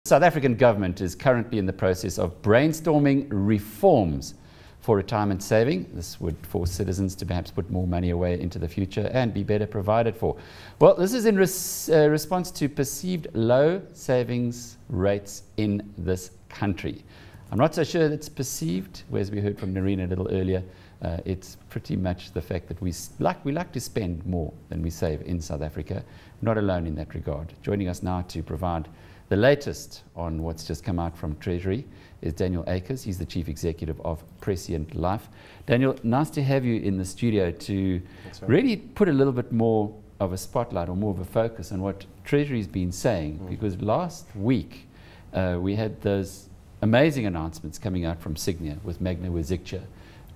The South African government is currently in the process of brainstorming reforms for retirement saving. This would force citizens to perhaps put more money away into the future and be better provided for. Well, this is in response to perceived low savings rates in this country. I'm not so sure that's perceived, whereas we heard from Narina a little earlier. It's pretty much the fact that we like to spend more than we save in South Africa. Not alone in that regard. Joining us now to provide the latest on what's just come out from Treasury is Daniel Akers. He's the Chief Executive of Prescient Life. Daniel, nice to have you in the studio to really put a little bit more of a spotlight or more of a focus on what Treasury's been saying, because last week we had those amazing announcements coming out from Signia with Magna Wazikcha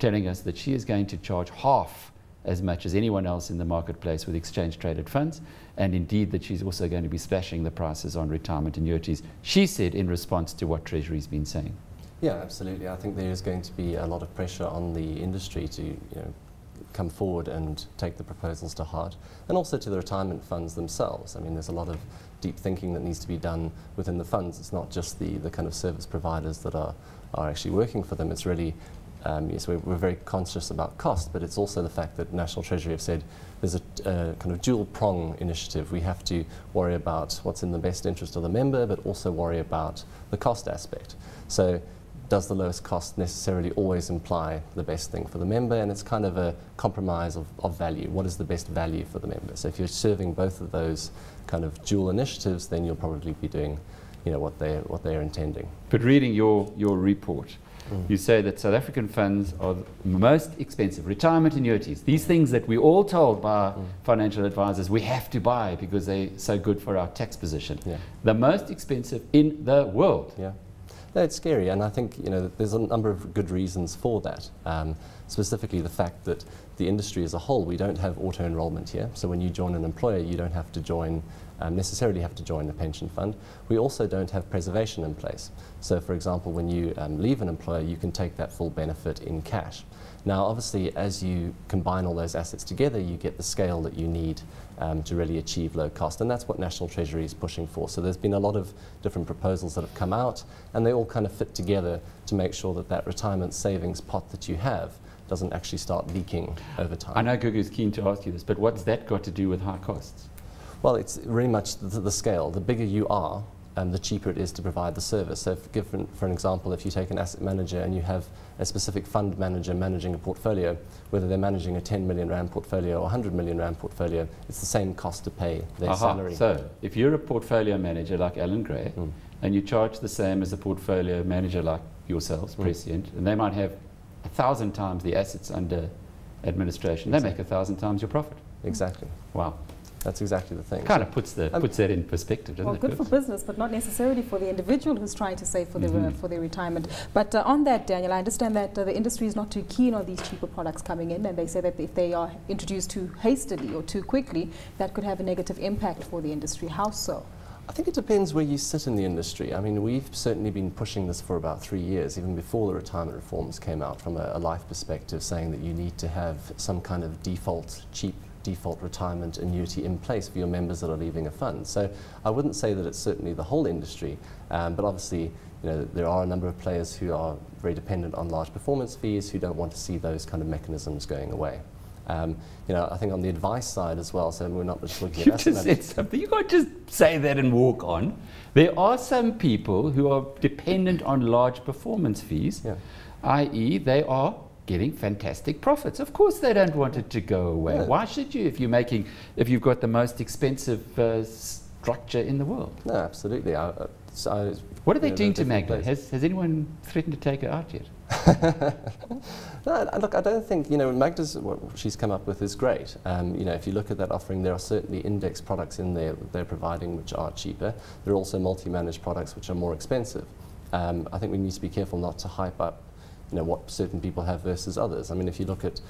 telling us that she is going to charge half as much as anyone else in the marketplace with exchange-traded funds, and indeed that she's also going to be slashing the prices on retirement annuities, she said, in response to what Treasury's been saying. Yeah, absolutely. I think there is going to be a lot of pressure on the industry to come forward and take the proposals to heart, and also to the retirement funds themselves. I mean, there's a lot of deep thinking that needs to be done within the funds. It's not just the kind of service providers that are actually working for them. It's really yes, we're very conscious about cost, but it's also the fact that National Treasury have said there's a kind of dual prong initiative. We have to worry about what's in the best interest of the member, but also worry about the cost aspect. So does the lowest cost necessarily always imply the best thing for the member? And it's kind of a compromise of value. What is the best value for the member? So if you're serving both of those kind of dual initiatives, then you'll probably be doing what they're intending. But reading your report, you say that South African funds are the most expensive. Retirement annuities, these things that we're all told by financial advisors we have to buy because they're so good for our tax position. Yeah. The most expensive in the world. Yeah. No, it's scary, and I think there's a number of good reasons for that. Specifically the fact that the industry as a whole, we don't have auto-enrollment here. So when you join an employer, you don't have to join necessarily have to join a pension fund. We also don't have preservation in place. So for example, when you leave an employer, you can take that full benefit in cash. Now obviously, as you combine all those assets together, you get the scale that you need to really achieve low cost, and that's what National Treasury is pushing for. So there's been a lot of different proposals that have come out, and they all kind of fit together to make sure that that retirement savings pot that you have doesn't actually start leaking over time. I know Gugu's keen to ask you this, but what's that got to do with high costs? Well, it's really much the scale. The bigger you are, the cheaper it is to provide the service. So for an example, if you take an asset manager and you have a specific fund manager managing a portfolio, whether they're managing a 10 million rand portfolio or 100 million rand portfolio, it's the same cost to pay their salary. So if you're a portfolio manager like Alan Gray, and you charge the same as a portfolio manager like yourselves, Prescient, and they might have 1,000 times the assets under administration, they make 1,000 times your profit. Exactly. Wow. That's exactly the thing. Kind of puts that in perspective, doesn't it? Well, good for business, but not necessarily for the individual who's trying to save for their retirement. But on that, Daniel, I understand that the industry is not too keen on these cheaper products coming in, and they say that if they are introduced too hastily or too quickly, that could have a negative impact for the industry. How so? I think it depends where you sit in the industry. I mean, we've certainly been pushing this for about 3 years, even before the retirement reforms came out, from a life perspective, saying that you need to have some kind of cheap default retirement annuity in place for your members that are leaving a fund. So I wouldn't say that it's certainly the whole industry, but obviously there are a number of players who are very dependent on large performance fees who don't want to see those kind of mechanisms going away. I think on the advice side as well, so we're not just looking at asset management. You just said something. You can't just say that and walk on. There are some people who are dependent on large performance fees, i.e. they are getting fantastic profits. Of course they don't want it to go away. Yeah. Why should you if you've got the most expensive structure in the world? No, absolutely. What are they doing to Magna? Has anyone threatened to take her out yet? No, look, I don't think, Magda's, what she's come up with is great. If you look at that offering, there are certainly index products in there that they're providing which are cheaper. There are also multi-managed products which are more expensive. I think we need to be careful not to hype up what certain people have versus others. I mean, if you look at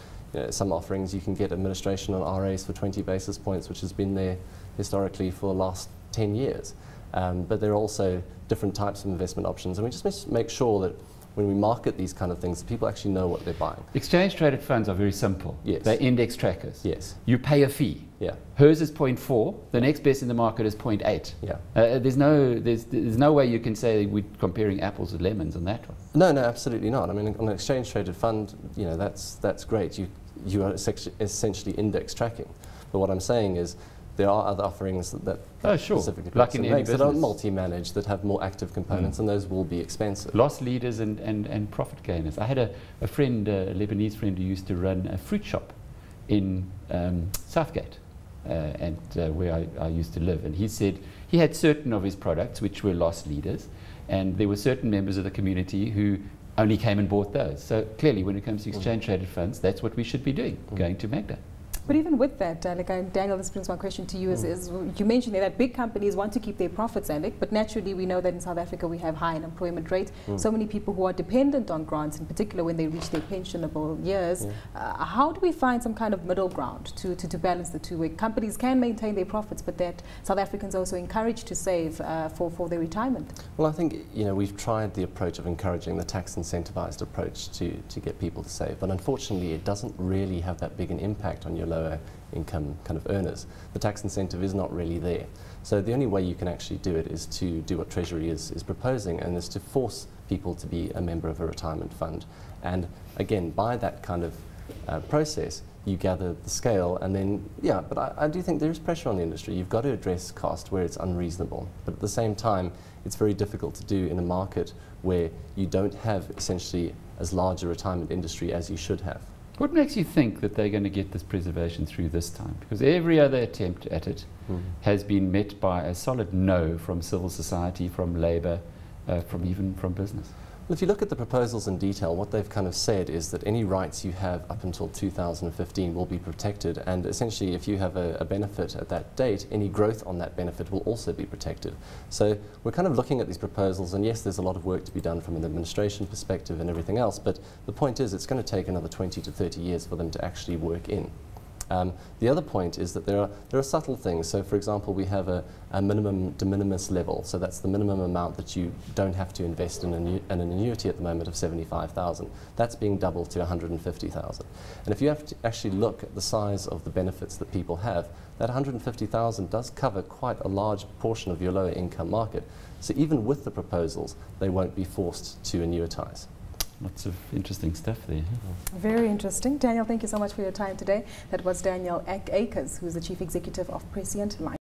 some offerings, you can get administration on RAs for 20 basis points, which has been there historically for the last 10 years. But there are also different types of investment options, and we just must make sure that when we market these kind of things, people actually know what they're buying. Exchange-traded funds are very simple. Yes. They're index trackers. Yes. You pay a fee. Yeah. Hers is 0.4. The next best in the market is 0.8. Yeah. There's no way you can say we're comparing apples with lemons on that one. No, no, absolutely not. I mean, on an exchange-traded fund, you know, that's great. You are essentially index tracking. But what I'm saying is there are other offerings that specifically like in any business that are multi-managed, that have more active components, and those will be expensive. Loss leaders and profit gainers. I had a friend, a Lebanese friend, who used to run a fruit shop in Southgate, where I used to live, and he said he had certain of his products which were loss leaders, and there were certain members of the community who only came and bought those. So clearly, when it comes to exchange-traded funds, that's what we should be doing, going to Magda. But even with that, Daniel, this brings my question to you, is you mentioned that big companies want to keep their profits, Alec, but naturally we know that in South Africa we have high unemployment rate. So many people who are dependent on grants, in particular when they reach their pensionable years. How do we find some kind of middle ground to balance the two, where companies can maintain their profits, but that South Africans also encouraged to save for their retirement? Well, I think, you know, we've tried the approach of encouraging the tax incentivized approach to get people to save, but unfortunately it doesn't really have that big an impact on your lower income kind of earners. The tax incentive is not really there. So the only way you can actually do it is to do what Treasury is proposing, and is to force people to be a member of a retirement fund. And again, by that kind of process, you gather the scale, and then, yeah, but I do think there is pressure on the industry. You've got to address cost where it's unreasonable. But at the same time, it's very difficult to do in a market where you don't have essentially as large a retirement industry as you should have. What makes you think that they're going to get this preservation through this time? Because every other attempt at it has been met by a solid no from civil society, from labour, even from business. Well, if you look at the proposals in detail, what they've kind of said is that any rights you have up until 2015 will be protected, and essentially if you have a benefit at that date, any growth on that benefit will also be protected. So we're kind of looking at these proposals, and yes, there's a lot of work to be done from an administration perspective and everything else, but the point is it's going to take another 20 to 30 years for them to actually work in. The other point is that there are subtle things. So, for example, we have a minimum de minimis level. So that's the minimum amount that you don't have to invest in an annuity at the moment of 75,000. That's being doubled to 150,000. And if you have to actually look at the size of the benefits that people have, that 150,000 does cover quite a large portion of your lower income market. So even with the proposals, they won't be forced to annuitize. Lots of interesting stuff there. Very interesting. Daniel, thank you so much for your time today. That was Daniel Akers, who is the Chief Executive of Prescient Life.